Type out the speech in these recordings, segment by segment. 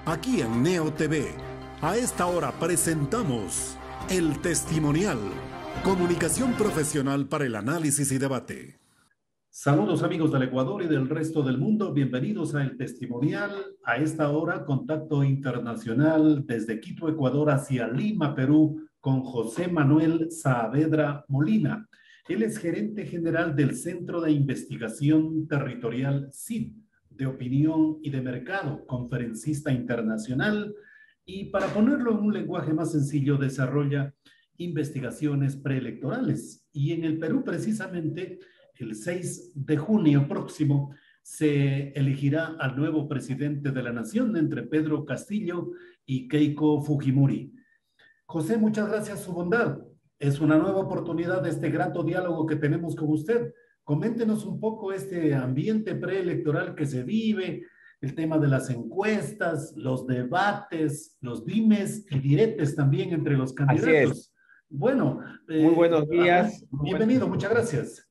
Aquí en Neo TV, a esta hora presentamos El Testimonial, comunicación profesional para el análisis y debate. Saludos amigos del Ecuador y del resto del mundo, bienvenidos a El Testimonial. A esta hora, contacto internacional desde Quito, Ecuador, hacia Lima, Perú, con José Manuel Saavedra Molina. Él es gerente general del Centro de Investigación Territorial CID, de Opinión y de Mercado, conferencista internacional, y para ponerlo en un lenguaje más sencillo, desarrolla investigaciones preelectorales. Y en el Perú, precisamente, el 6 de junio próximo se elegirá al nuevo presidente de la nación entre Pedro Castillo y Keiko Fujimori. José, muchas gracias su bondad. Es una nueva oportunidad de este grato diálogo que tenemos con usted. Coméntenos un poco este ambiente preelectoral que se vive, el tema de las encuestas, los debates, los dimes y diretes también entre los Así es. candidatos. Bueno, Muy buenos días. bienvenido, muchas gracias.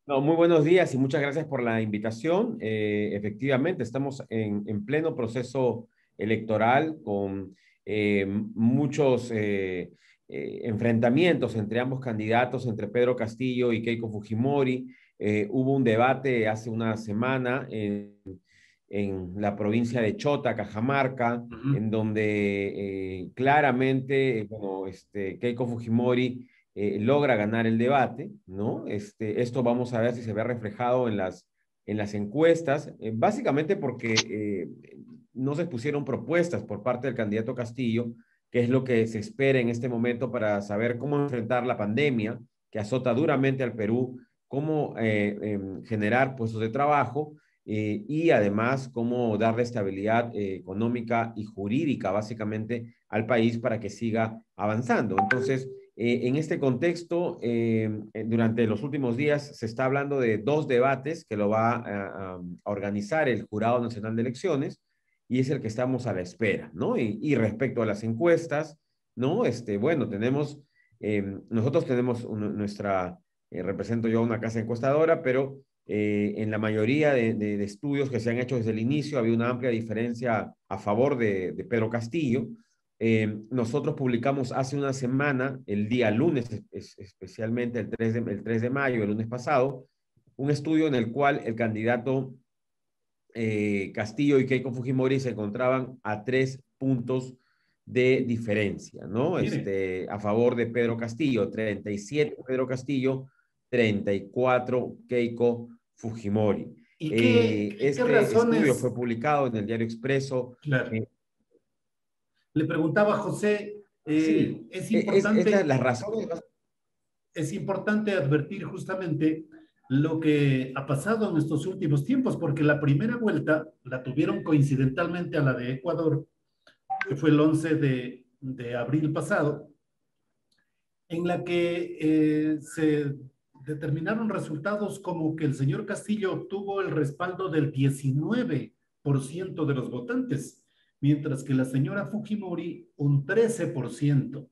No, muy buenos días y muchas gracias por la invitación. Efectivamente, estamos en pleno proceso electoral con muchos enfrentamientos entre ambos candidatos, entre Pedro Castillo y Keiko Fujimori. Hubo un debate hace una semana en la provincia de Chota, Cajamarca, en donde claramente, bueno, Keiko Fujimori logra ganar el debate, ¿no? Esto vamos a ver si se ve reflejado en las encuestas, básicamente porque no se pusieron propuestas por parte del candidato Castillo, que es lo que se espera en este momento para saber cómo enfrentar la pandemia que azota duramente al Perú, cómo generar puestos de trabajo y además cómo darle estabilidad económica y jurídica básicamente al país para que siga avanzando. Entonces, en este contexto, durante los últimos días se está hablando de dos debates que lo va a organizar el Jurado Nacional de Elecciones y es el que estamos a la espera, ¿no? Y respecto a las encuestas, ¿no? Bueno, nosotros tenemos nuestra, represento yo una casa encuestadora, pero en la mayoría de estudios que se han hecho desde el inicio había una amplia diferencia a favor de Pedro Castillo. Nosotros publicamos hace una semana, el día lunes, especialmente el 3 de mayo, el lunes pasado, un estudio en el cual el candidato Castillo y Keiko Fujimori se encontraban a 3 puntos de diferencia, ¿no? A favor de Pedro Castillo, 37 Pedro Castillo, 34 Keiko Fujimori. ¿Y qué razones? Estudio fue publicado en el Diario Expreso. Claro. Le preguntaba a José, sí, es importante, las razones. Es importante advertir justamente lo que ha pasado en estos últimos tiempos, porque la primera vuelta la tuvieron coincidentalmente a la de Ecuador, que fue el 11 de abril pasado, en la que se determinaron resultados como que el señor Castillo obtuvo el respaldo del 19% de los votantes, mientras que la señora Fujimori un 13%.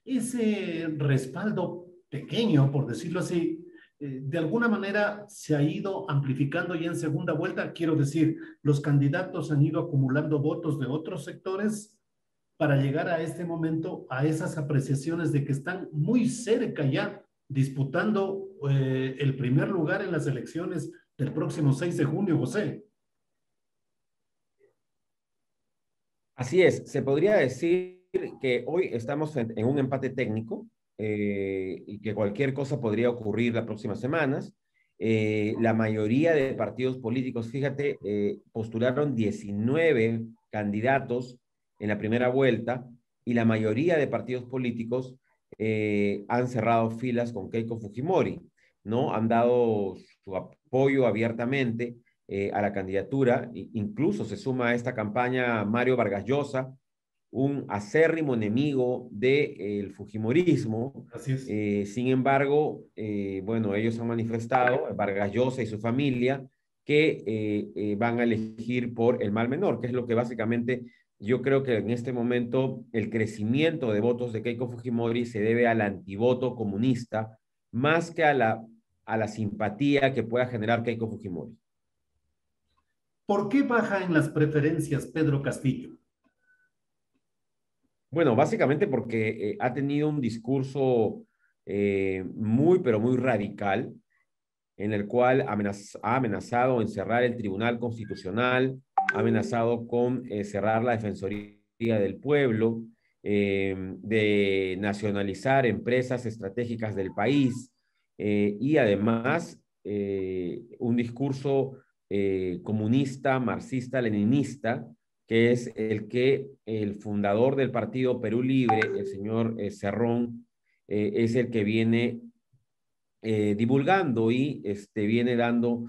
Ese respaldo pequeño, por decirlo así, de alguna manera se ha ido amplificando ya en segunda vuelta. Quiero decir, los candidatos han ido acumulando votos de otros sectores para llegar a este momento a esas apreciaciones de que están muy cerca ya disputando el primer lugar en las elecciones del próximo 6 de junio, José. Así es, se podría decir que hoy estamos en un empate técnico y que cualquier cosa podría ocurrir las próximas semanas. La mayoría de partidos políticos, fíjate, postularon 19 candidatos en la primera vuelta y la mayoría de partidos políticos han cerrado filas con Keiko Fujimori, ¿no? Han dado su apoyo abiertamente a la candidatura. Incluso se suma a esta campaña Mario Vargas Llosa, un acérrimo enemigo del fujimorismo. Así es. Sin embargo, bueno, ellos han manifestado, Vargas Llosa y su familia, que van a elegir por el mal menor, que es lo que básicamente yo creo que en este momento el crecimiento de votos de Keiko Fujimori se debe al antivoto comunista más que a la simpatía que pueda generar Keiko Fujimori. ¿Por qué baja en las preferencias Pedro Castillo? Bueno, básicamente porque ha tenido un discurso muy, pero muy radical, en el cual ha amenazado en cerrar el Tribunal Constitucional, ha amenazado con cerrar la Defensoría del Pueblo, de nacionalizar empresas estratégicas del país y además un discurso comunista, marxista, leninista, que es el que el fundador del partido Perú Libre, el señor Cerrón, es el que viene divulgando y viene dando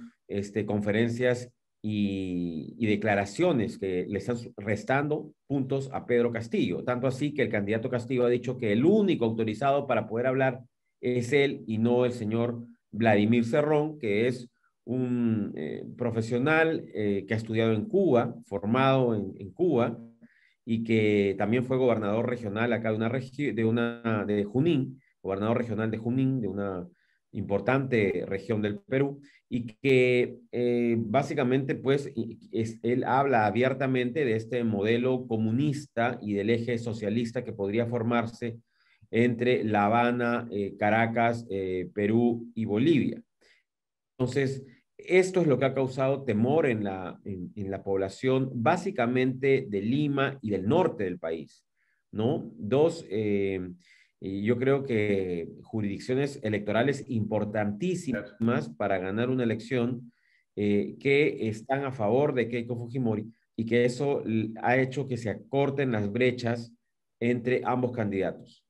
conferencias y declaraciones que le están restando puntos a Pedro Castillo. Tanto así que el candidato Castillo ha dicho que el único autorizado para poder hablar es él y no el señor Vladimir Cerrón, que es un profesional que ha estudiado en Cuba, formado en Cuba, y que también fue gobernador regional acá de Junín, gobernador regional de Junín, de una importante región del Perú, y que básicamente pues él habla abiertamente de este modelo comunista y del eje socialista que podría formarse entre La Habana, Caracas, Perú y Bolivia. Entonces, esto es lo que ha causado temor en la población, básicamente de Lima y del norte del país, ¿no? Y yo creo que jurisdicciones electorales importantísimas para ganar una elección que están a favor de Keiko Fujimori y que eso ha hecho que se acorten las brechas entre ambos candidatos.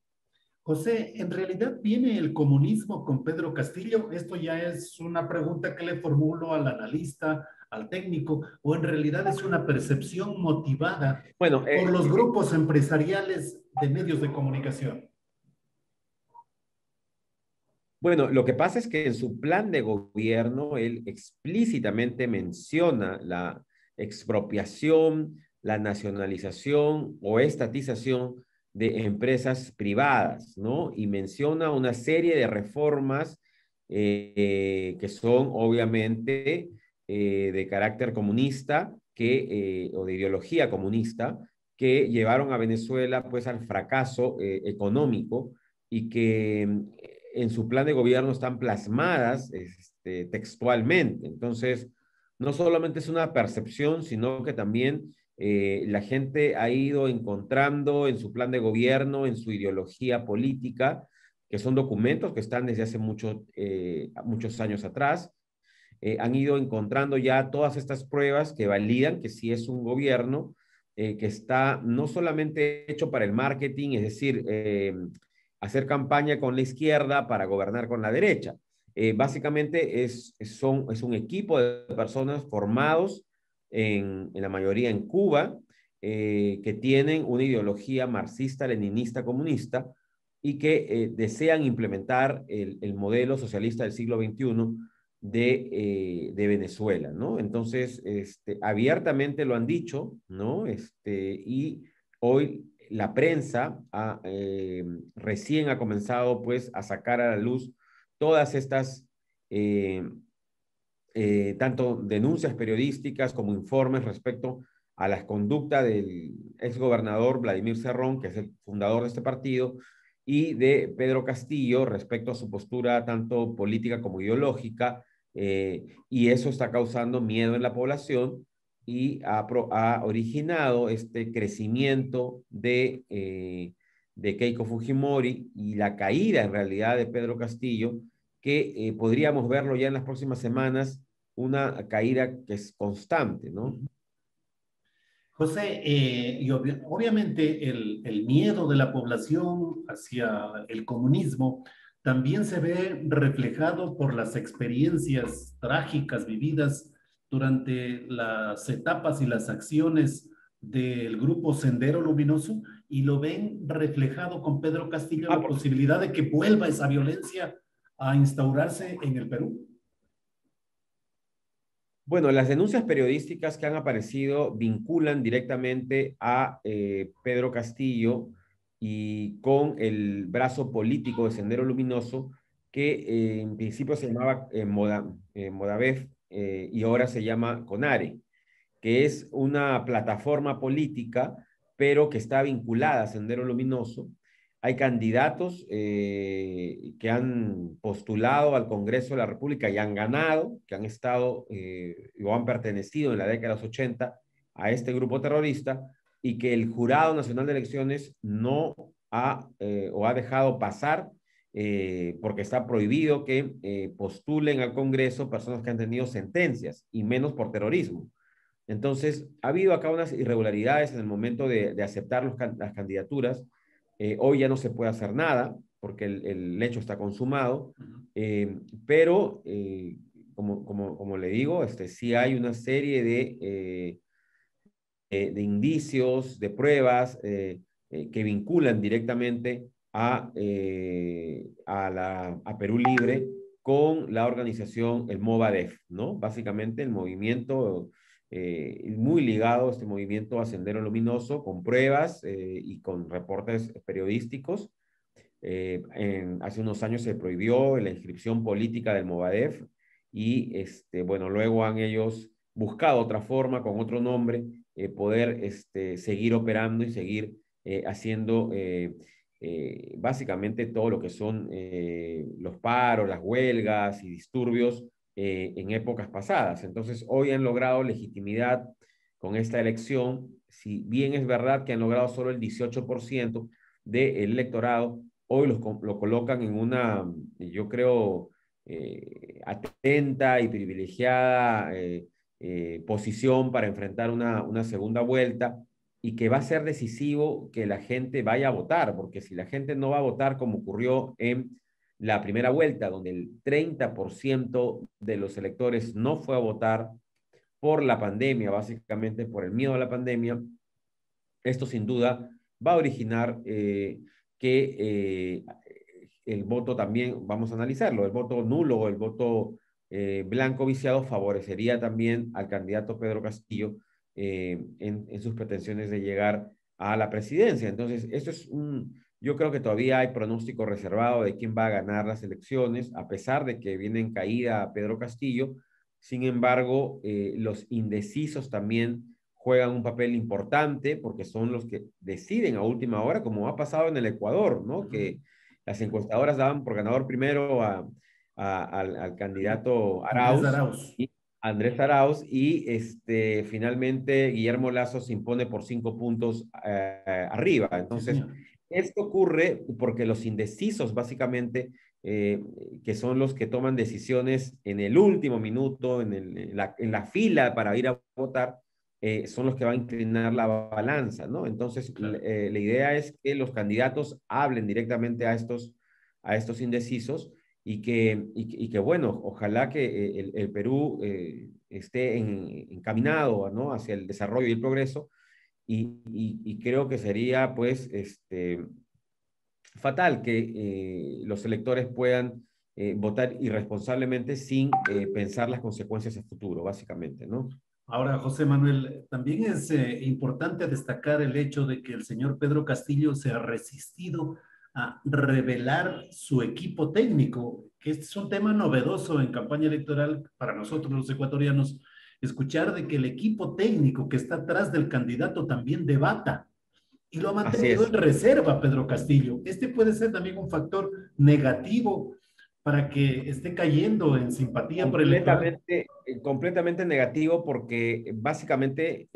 José, ¿en realidad viene el comunismo con Pedro Castillo? Esto ya es una pregunta que le formulo al analista, al técnico, o en realidad es una percepción motivada Bueno, por los grupos empresariales de medios de comunicación. Bueno, lo que pasa es que en su plan de gobierno él explícitamente menciona la expropiación, la nacionalización o estatización de empresas privadas, ¿no? Y menciona una serie de reformas que son obviamente de carácter comunista o de ideología comunista que llevaron a Venezuela pues al fracaso económico y que en su plan de gobierno están plasmadas textualmente. Entonces, no solamente es una percepción, sino que también la gente ha ido encontrando en su plan de gobierno, en su ideología política, que son documentos que están desde hace muchos años atrás, han ido encontrando ya todas estas pruebas que validan que sí es un gobierno que está no solamente hecho para el marketing, es decir, hacer campaña con la izquierda para gobernar con la derecha. Básicamente es un equipo de personas formados en la mayoría en Cuba, que tienen una ideología marxista, leninista, comunista y que desean implementar el modelo socialista del siglo XXI de Venezuela, ¿no? Entonces, abiertamente lo han dicho, ¿no? Y hoy la prensa recién ha comenzado pues a sacar a la luz todas estas tanto denuncias periodísticas como informes respecto a la conducta del exgobernador Vladimir Cerrón, que es el fundador de este partido, y de Pedro Castillo respecto a su postura tanto política como ideológica, y eso está causando miedo en la población y ha originado este crecimiento de Keiko Fujimori y la caída en realidad de Pedro Castillo, que podríamos verlo ya en las próximas semanas, una caída que es constante, ¿no? José, y obviamente el miedo de la población hacia el comunismo también se ve reflejado por las experiencias trágicas vividas durante las etapas y las acciones del grupo Sendero Luminoso, y lo ven reflejado con Pedro Castillo la posibilidad de que vuelva esa violencia a instaurarse en el Perú. Bueno, las denuncias periodísticas que han aparecido vinculan directamente a Pedro Castillo y con el brazo político de Sendero Luminoso, que en principio se llamaba Modavef y ahora se llama CONARE. que es una plataforma política, pero que está vinculada a Sendero Luminoso. Hay candidatos que han postulado al Congreso de la República y han ganado, que han estado o han pertenecido en la década de los 80 a este grupo terrorista, y que el Jurado Nacional de Elecciones no ha o ha dejado pasar porque está prohibido que postulen al Congreso personas que han tenido sentencias, y menos por terrorismo. Entonces, ha habido acá unas irregularidades en el momento de aceptar las candidaturas. Hoy ya no se puede hacer nada porque el hecho está consumado, pero como le digo, sí hay una serie de indicios, de pruebas que vinculan directamente a Perú Libre con la organización, el Movadef, ¿no? Básicamente el movimiento muy ligado, este movimiento a Sendero Luminoso, con pruebas y con reportes periodísticos. Hace unos años se prohibió la inscripción política del Movadef y, bueno, luego han ellos buscado otra forma, con otro nombre, poder seguir operando y seguir haciendo básicamente todo lo que son los paros, las huelgas y disturbios en épocas pasadas. Entonces, hoy han logrado legitimidad con esta elección. Si bien es verdad que han logrado solo el 18% del electorado, hoy lo colocan en una, yo creo, atenta y privilegiada posición para enfrentar una segunda vuelta, y que va a ser decisivo que la gente vaya a votar, porque si la gente no va a votar como ocurrió en la primera vuelta, donde el 30% de los electores no fue a votar por la pandemia, básicamente por el miedo a la pandemia, esto sin duda va a originar que el voto también, vamos a analizarlo, el voto nulo o el voto blanco viciado favorecería también al candidato Pedro Castillo en sus pretensiones de llegar a la presidencia. Entonces, yo creo que todavía hay pronóstico reservado de quién va a ganar las elecciones, a pesar de que viene en caída Pedro Castillo. Sin embargo, los indecisos también juegan un papel importante porque son los que deciden a última hora, como ha pasado en el Ecuador, ¿no? Que las encuestadoras daban por ganador primero al candidato Andrés Arauz, Arauz. y Andrés Arauz, y finalmente Guillermo Lasso se impone por 5 puntos arriba. Entonces, Sí, esto ocurre porque los indecisos, básicamente, que son los que toman decisiones en el último minuto, en la fila para ir a votar, son los que van a inclinar la balanza, ¿no? Entonces, claro. la idea es que los candidatos hablen directamente a estos indecisos, y que bueno, ojalá que el Perú esté encaminado, ¿no?, hacia el desarrollo y el progreso, y creo que sería, pues, fatal que los electores puedan votar irresponsablemente sin pensar las consecuencias a futuro, básicamente, ¿no? Ahora, José Manuel, también es importante destacar el hecho de que el señor Pedro Castillo se ha resistido a revelar su equipo técnico, que este es un tema novedoso en campaña electoral para nosotros los ecuatorianos, escuchar de que el equipo técnico que está atrás del candidato también debata, y lo ha Así mantenido en es. reserva Pedro Castillo. Este puede ser también un factor negativo para que esté cayendo en simpatía por el electorado. Completamente negativo, porque básicamente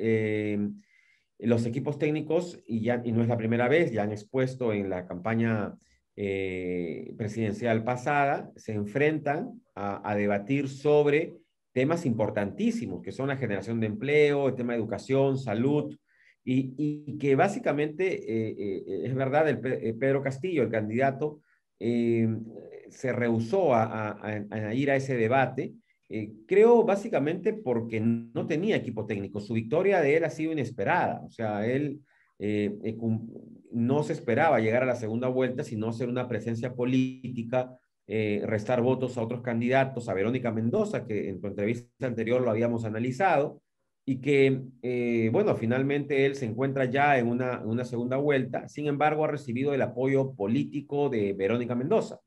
los equipos técnicos, y no es la primera vez, ya han expuesto en la campaña presidencial pasada, se enfrentan a debatir sobre temas importantísimos, que son la generación de empleo, el tema de educación, salud, y que básicamente es verdad, Pedro Castillo, el candidato, eh, se rehusó a ir a ese debate. Creo básicamente porque no tenía equipo técnico. Su victoria de él ha sido inesperada. O sea, él no se esperaba llegar a la segunda vuelta, sino hacer una presencia política, restar votos a otros candidatos, a Verónica Mendoza, que en tu entrevista anterior lo habíamos analizado, y que, bueno, finalmente él se encuentra ya en una segunda vuelta. Sin embargo, ha recibido el apoyo político de Verónica Mendoza.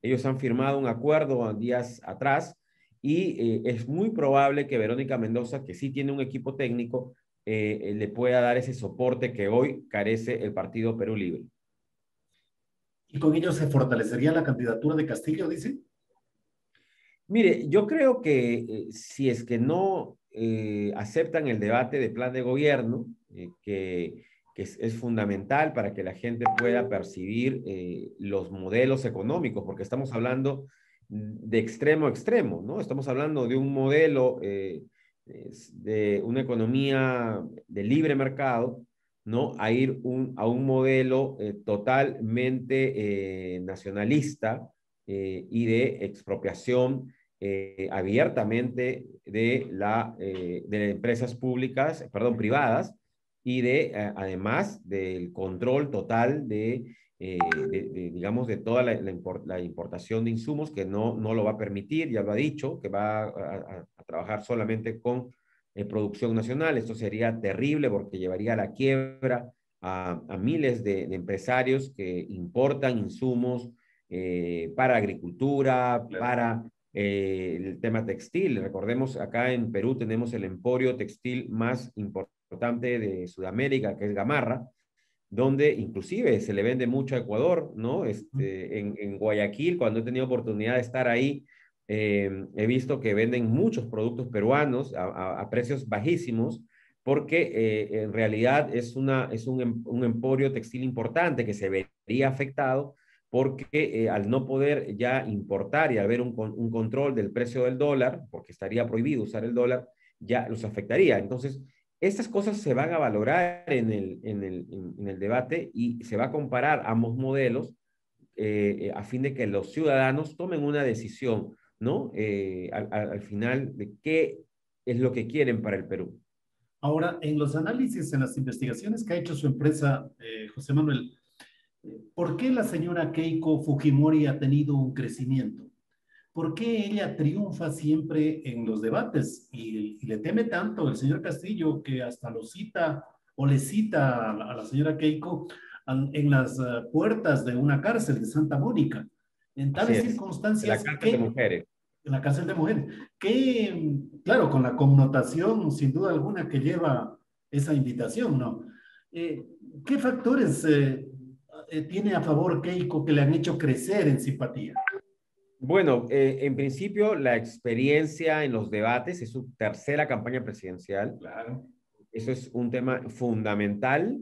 Ellos han firmado un acuerdo días atrás, y es muy probable que Verónica Mendoza, que sí tiene un equipo técnico, le pueda dar ese soporte que hoy carece el Partido Perú Libre. ¿Y con ello se fortalecería la candidatura de Castillo, dice? Mire, yo creo que si es que no aceptan el debate de plan de gobierno, que es fundamental para que la gente pueda percibir los modelos económicos, porque estamos hablando de extremo a extremo, ¿no? Estamos hablando de un modelo de una economía de libre mercado, ¿no? A ir a un modelo totalmente nacionalista y de expropiación abiertamente de empresas públicas, perdón, privadas, y además del control total digamos, de toda la importación de insumos, que no lo va a permitir, ya lo ha dicho, que va a trabajar solamente con producción nacional. Esto sería terrible porque llevaría a la quiebra a miles de empresarios que importan insumos para agricultura, para el tema textil. Recordemos, acá en Perú tenemos el emporio textil más importante de Sudamérica, que es Gamarra, donde inclusive se le vende mucho a Ecuador, ¿no? En Guayaquil, cuando he tenido oportunidad de estar ahí, he visto que venden muchos productos peruanos a precios bajísimos, porque en realidad es un emporio textil importante que se vería afectado porque al no poder ya importar y al haber un control del precio del dólar, porque estaría prohibido usar el dólar, ya los afectaría. Entonces, estas cosas se van a valorar en el debate y se va a comparar ambos modelos a fin de que los ciudadanos tomen una decisión, ¿no? Al final de qué es lo que quieren para el Perú. Ahora, en los análisis, en las investigaciones que ha hecho su empresa, José Manuel, ¿por qué la señora Keiko Fujimori ha tenido un crecimiento? ¿Por qué ella triunfa siempre en los debates y le teme tanto el señor Castillo que hasta lo cita o le cita a la señora Keiko en las puertas de una cárcel de Santa Mónica? En Así tales es, de la circunstancias, cárcel de ¿qué? mujeres. En la cárcel de mujeres. Que, claro, con la connotación sin duda alguna que lleva esa invitación, ¿no? Eh, ¿Qué factores tiene a favor Keiko que le han hecho crecer en simpatía? Bueno, en principio la experiencia en los debates es su tercera campaña presidencial. Claro. Eso es un tema fundamental.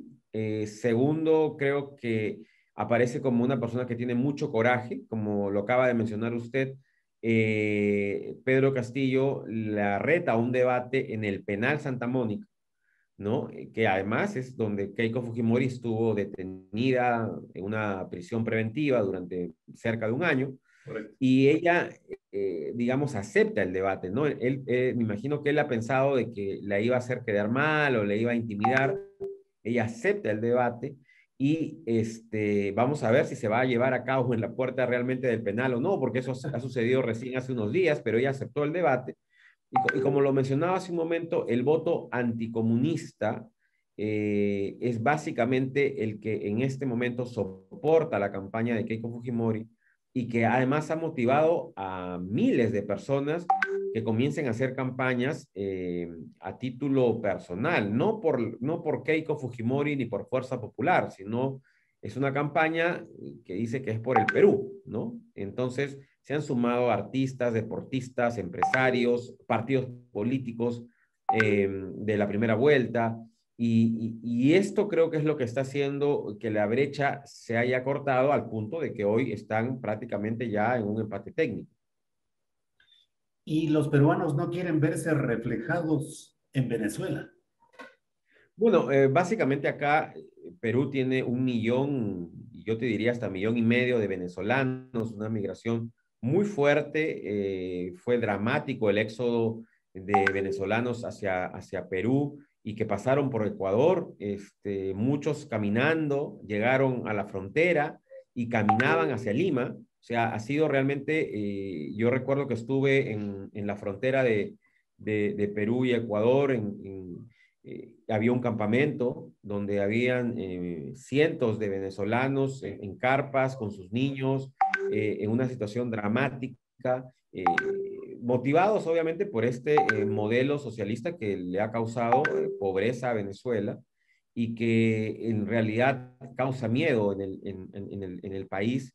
Segundo, creo que aparece como una persona que tiene mucho coraje, como lo acaba de mencionar usted. Pedro Castillo la reta a un debate en el penal Santa Mónica, ¿no? Que además es donde Keiko Fujimori estuvo detenida en una prisión preventiva durante cerca de un año. Correcto. Y ella, digamos, acepta el debate, ¿no? Me imagino que él ha pensado de que la iba a hacer quedar mal o le iba a intimidar. Ella acepta el debate y vamos a ver si se va a llevar a cabo en la puerta realmente del penal o no, porque eso ha sucedido recién hace unos días, pero ella aceptó el debate. Y como lo mencionaba hace un momento, el voto anticomunista es básicamente el que en este momento soporta la campaña de Keiko Fujimori y que además ha motivado a miles de personas que comiencen a hacer campañas a título personal, no por Keiko Fujimori ni por Fuerza Popular, sino es una campaña que dice que es por el Perú, ¿no? Entonces se han sumado artistas, deportistas, empresarios, partidos políticos de la primera vuelta, y esto creo que es lo que está haciendo que la brecha se haya cortado al punto de que hoy están prácticamente ya en un empate técnico. Y los peruanos no quieren verse reflejados en Venezuela. Bueno, básicamente acá Perú tiene 1 millón, y yo te diría hasta 1,5 millones de venezolanos, una migración muy fuerte. Fue dramático el éxodo de venezolanos hacia Perú y que pasaron por Ecuador, muchos caminando, llegaron a la frontera y caminaban hacia Lima. O sea, ha sido realmente, yo recuerdo que estuve en la frontera de Perú y Ecuador, había un campamento donde habían cientos de venezolanos en carpas con sus niños, en una situación dramática, motivados obviamente por este modelo socialista que le ha causado pobreza a Venezuela y que en realidad causa miedo en el país.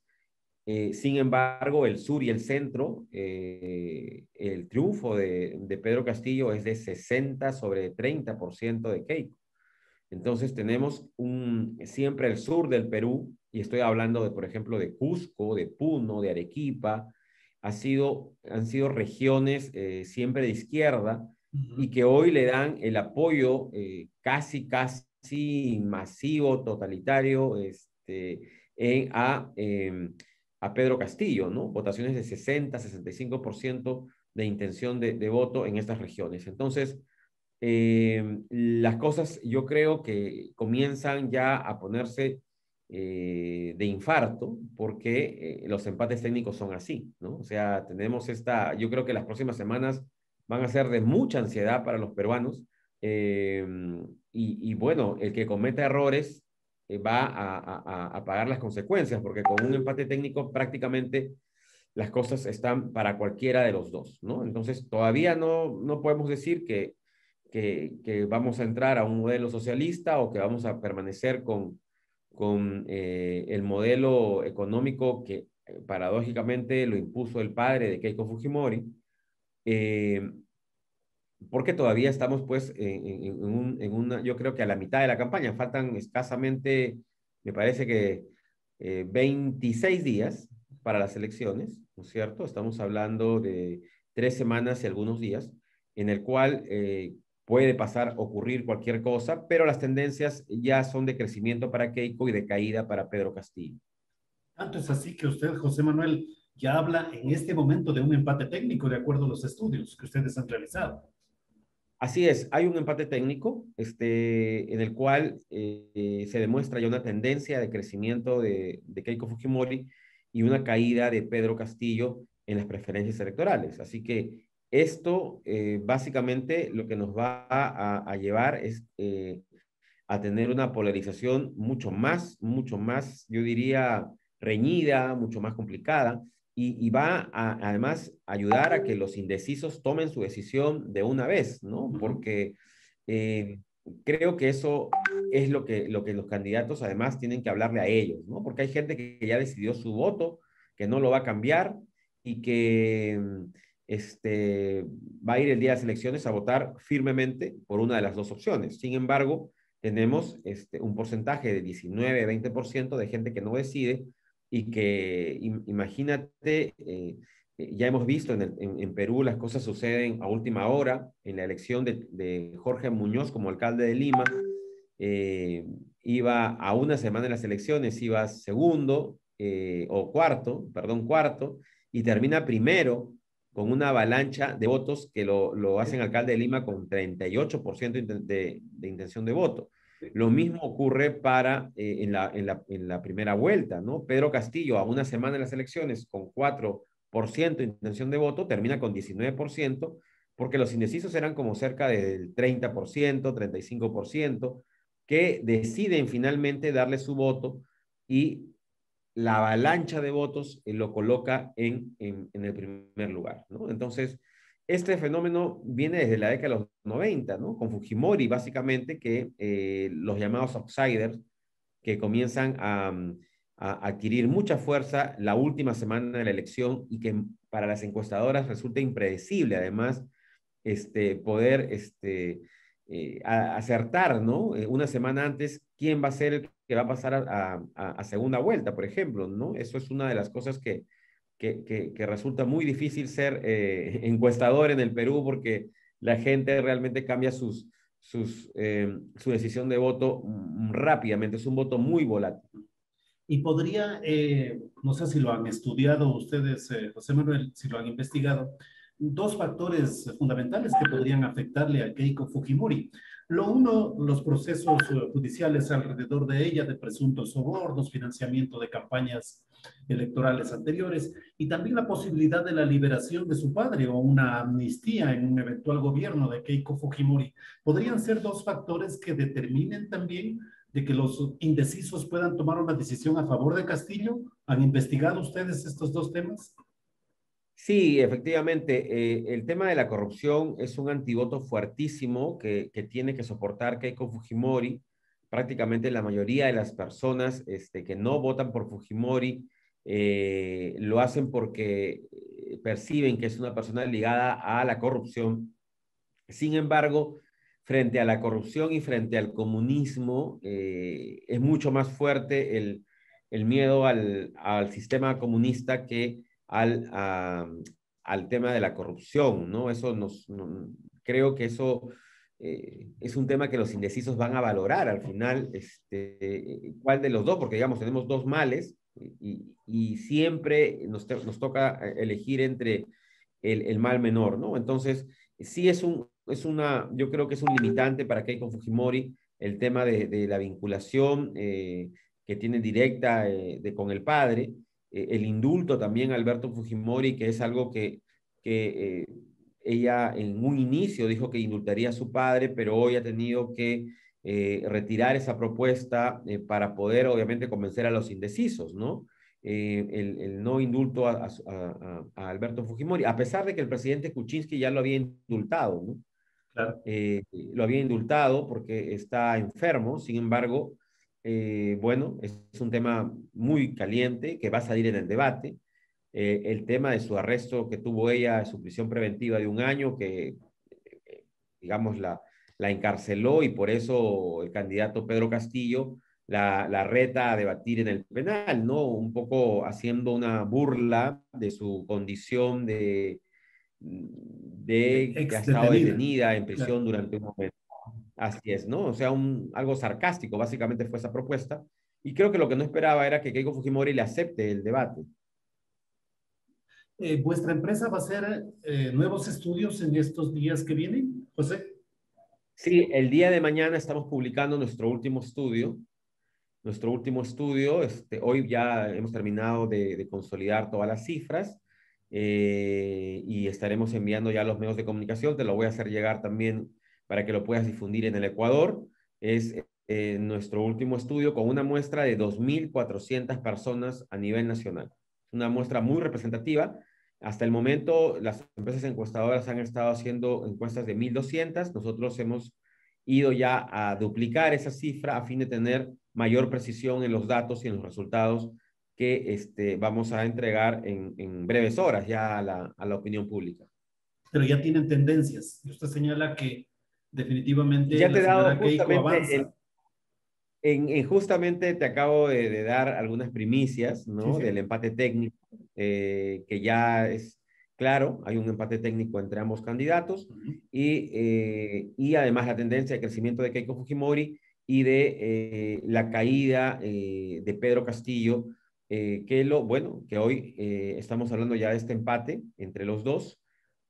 Sin embargo, el sur y el centro, el triunfo de Pedro Castillo es de 60 sobre 30% de Keiko. Entonces tenemos siempre el sur del Perú, y estoy hablando de, por ejemplo, de Cusco, de Puno, de Arequipa, han sido regiones siempre de izquierda y que hoy le dan el apoyo casi masivo, totalitario, a Pedro Castillo, ¿no? Votaciones de 60-65% de intención de voto en estas regiones. Entonces, las cosas yo creo que comienzan ya a ponerse de infarto porque los empates técnicos son así, ¿no? O sea, tenemos yo creo que las próximas semanas van a ser de mucha ansiedad para los peruanos y bueno, el que cometa errores va a pagar las consecuencias porque con un empate técnico prácticamente las cosas están para cualquiera de los dos, ¿no? Entonces todavía no podemos decir que vamos a entrar a un modelo socialista o que vamos a permanecer con el modelo económico que paradójicamente lo impuso el padre de Keiko Fujimori, porque todavía estamos pues yo creo que a la mitad de la campaña, faltan escasamente, me parece que 26 días para las elecciones, ¿no es cierto? Estamos hablando de 3 semanas y algunos días, en el cual puede ocurrir cualquier cosa, pero las tendencias ya son de crecimiento para Keiko y de caída para Pedro Castillo. Tanto es así que usted, José Manuel, ya habla en este momento de un empate técnico de acuerdo a los estudios que ustedes han realizado. Así es, hay un empate técnico en el cual se demuestra ya una tendencia de crecimiento de Keiko Fujimori y una caída de Pedro Castillo en las preferencias electorales. Así que esto básicamente lo que nos va a llevar es a tener una polarización mucho más, yo diría, reñida, mucho más complicada, y va a, además, ayudar a que los indecisos tomen su decisión de una vez, ¿no? Porque creo que eso es lo que los candidatos además tienen que hablarle a ellos, ¿no? Porque hay gente que ya decidió su voto, que no lo va a cambiar y que va a ir el día de las elecciones a votar firmemente por una de las dos opciones. Sin embargo, tenemos un porcentaje de 19-20% de gente que no decide y que, imagínate, ya hemos visto en Perú las cosas suceden a última hora, en la elección de Jorge Muñoz como alcalde de Lima, iba a una semana de las elecciones, iba segundo, cuarto, y termina primero con una avalancha de votos que lo hacen alcalde de Lima con 38% de intención de voto. Lo mismo ocurre en la primera vuelta, ¿no? Pedro Castillo, a una semana de las elecciones, con 4% de intención de voto, termina con 19%, porque los indecisos eran como cerca del 30%, 35%, que deciden finalmente darle su voto y la avalancha de votos lo coloca en el primer lugar, ¿no? Entonces, este fenómeno viene desde la década de los 90, ¿no? Con Fujimori, básicamente, que los llamados outsiders, que comienzan a adquirir mucha fuerza la última semana de la elección y que para las encuestadoras resulta impredecible, además, poder acertar, ¿no? Una semana antes, quién va a ser el que va a pasar a segunda vuelta, por ejemplo, ¿no? Eso es una de las cosas que resulta muy difícil ser encuestador en el Perú porque la gente realmente cambia su decisión de voto rápidamente, es un voto muy volátil. Y podría, no sé si lo han estudiado ustedes, José Manuel, si lo han investigado, dos factores fundamentales que podrían afectarle a Keiko Fujimori. Lo uno, los procesos judiciales alrededor de ella, de presuntos sobornos, financiamiento de campañas electorales anteriores, y también la posibilidad de la liberación de su padre o una amnistía en un eventual gobierno de Keiko Fujimori. ¿Podrían ser dos factores que determinen también de que los indecisos puedan tomar una decisión a favor de Castillo? ¿Han investigado ustedes estos dos temas? Sí, efectivamente, el tema de la corrupción es un antivoto fuertísimo que tiene que soportar Keiko Fujimori. Prácticamente la mayoría de las personas que no votan por Fujimori lo hacen porque perciben que es una persona ligada a la corrupción. Sin embargo, frente a la corrupción y frente al comunismo, es mucho más fuerte el miedo al sistema comunista que al tema de la corrupción, ¿no? Creo que eso es un tema que los indecisos van a valorar al final, cuál de los dos, porque digamos, tenemos dos males y siempre nos toca elegir entre el mal menor, ¿no? Entonces, sí yo creo que es un limitante para Keiko Fujimori el tema de la vinculación que tiene directa con el padre, el indulto también a Alberto Fujimori, que es algo que ella en un inicio dijo que indultaría a su padre, pero hoy ha tenido que retirar esa propuesta para poder obviamente convencer a los indecisos, ¿no? El no indulto a Alberto Fujimori, a pesar de que el presidente Kuczynski ya lo había indultado, ¿no? Claro. Lo había indultado porque está enfermo. Sin embargo, bueno, es un tema muy caliente que va a salir en el debate. El tema de su arresto que tuvo ella, su prisión preventiva de un año, que, digamos, la encarceló y por eso el candidato Pedro Castillo la reta a debatir en el penal, ¿no? Un poco haciendo una burla de su condición de que ha Ex estado detenida. detenida en Claro. prisión durante un momento. Así es, ¿no? O sea, algo sarcástico, básicamente fue esa propuesta. Y creo que lo que no esperaba era que Keiko Fujimori le acepte el debate. ¿Vuestra empresa va a hacer nuevos estudios en estos días que vienen, José? Sí, el día de mañana estamos publicando nuestro último estudio. Hoy ya hemos terminado de consolidar todas las cifras y estaremos enviando ya a los medios de comunicación. Te lo voy a hacer llegar también para que lo puedas difundir en el Ecuador. Es nuestro último estudio con una muestra de 2.400 personas a nivel nacional. Una muestra muy representativa. Hasta el momento, las empresas encuestadoras han estado haciendo encuestas de 1.200. Nosotros hemos ido ya a duplicar esa cifra a fin de tener mayor precisión en los datos y en los resultados que vamos a entregar en breves horas ya a la opinión pública. Pero ya tienen tendencias. Y usted señala que definitivamente Ya te la he dado señora Keiko justamente avanza. justamente te acabo de dar algunas primicias, Sí, ¿no? sí. Del empate técnico, que ya es claro, hay un empate técnico entre ambos candidatos Uh-huh. y además la tendencia de crecimiento de Keiko Fujimori y de la caída de Pedro Castillo, que hoy estamos hablando ya de este empate entre los dos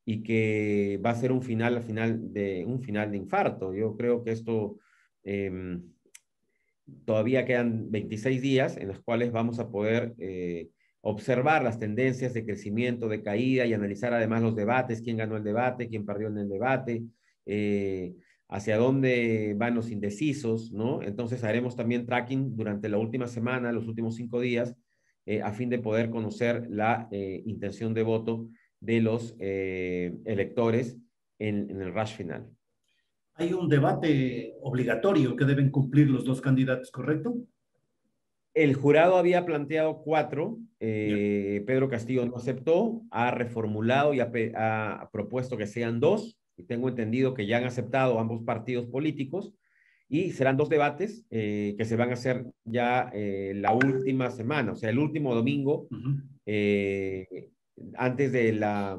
y que va a ser un final de infarto. Yo creo que esto todavía quedan 26 días en los cuales vamos a poder observar las tendencias de crecimiento, de caída y analizar además los debates, quién ganó el debate, quién perdió en el debate, hacia dónde van los indecisos, ¿no? Entonces haremos también tracking durante la última semana, los últimos 5 días, a fin de poder conocer la intención de voto de los electores en el rush final. Hay un debate obligatorio que deben cumplir los dos candidatos, ¿correcto? El jurado había planteado 4, Ya. Pedro Castillo no aceptó, ha reformulado y ha propuesto que sean 2, y tengo entendido que ya han aceptado ambos partidos políticos, y serán 2 debates que se van a hacer ya la última semana, o sea, el último domingo, Uh-huh. antes de la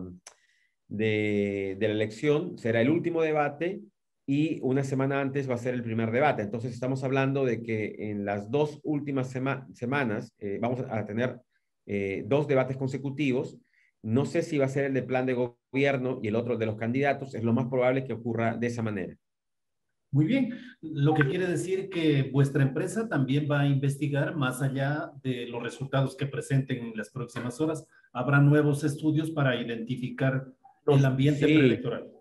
elección, será el último debate y una semana antes va a ser el primer debate. Entonces estamos hablando de que en las 2 últimas semanas vamos a tener 2 debates consecutivos. No sé si va a ser el de plan de gobierno y el otro de los candidatos. Es lo más probable que ocurra de esa manera. Muy bien, lo que quiere decir que vuestra empresa también va a investigar más allá de los resultados que presenten en las próximas horas. Habrá nuevos estudios para identificar el ambiente Sí, preelectoral.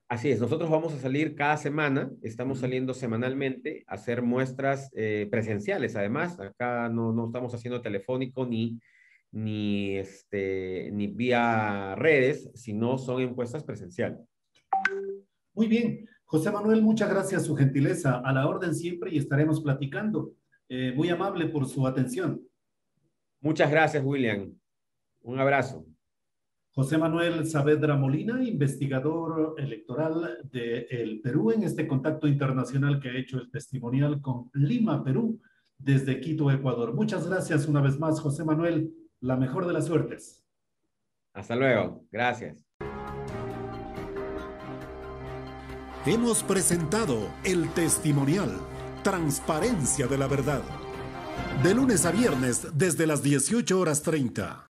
así es. Nosotros vamos a salir cada semana, estamos Uh-huh. saliendo semanalmente a hacer muestras presenciales. Además, acá no estamos haciendo telefónico ni vía redes, sino son encuestas presenciales. Muy bien. José Manuel, muchas gracias, su gentileza. A la orden siempre y estaremos platicando. Muy amable por su atención. Muchas gracias, William. Un abrazo. José Manuel Saavedra Molina, investigador electoral del Perú, en este contacto internacional que ha hecho el testimonial con Lima, Perú, desde Quito, Ecuador. Muchas gracias una vez más, José Manuel. La mejor de las suertes. Hasta luego. Gracias. Hemos presentado el testimonial, transparencia de la verdad. De lunes a viernes desde las 18:30.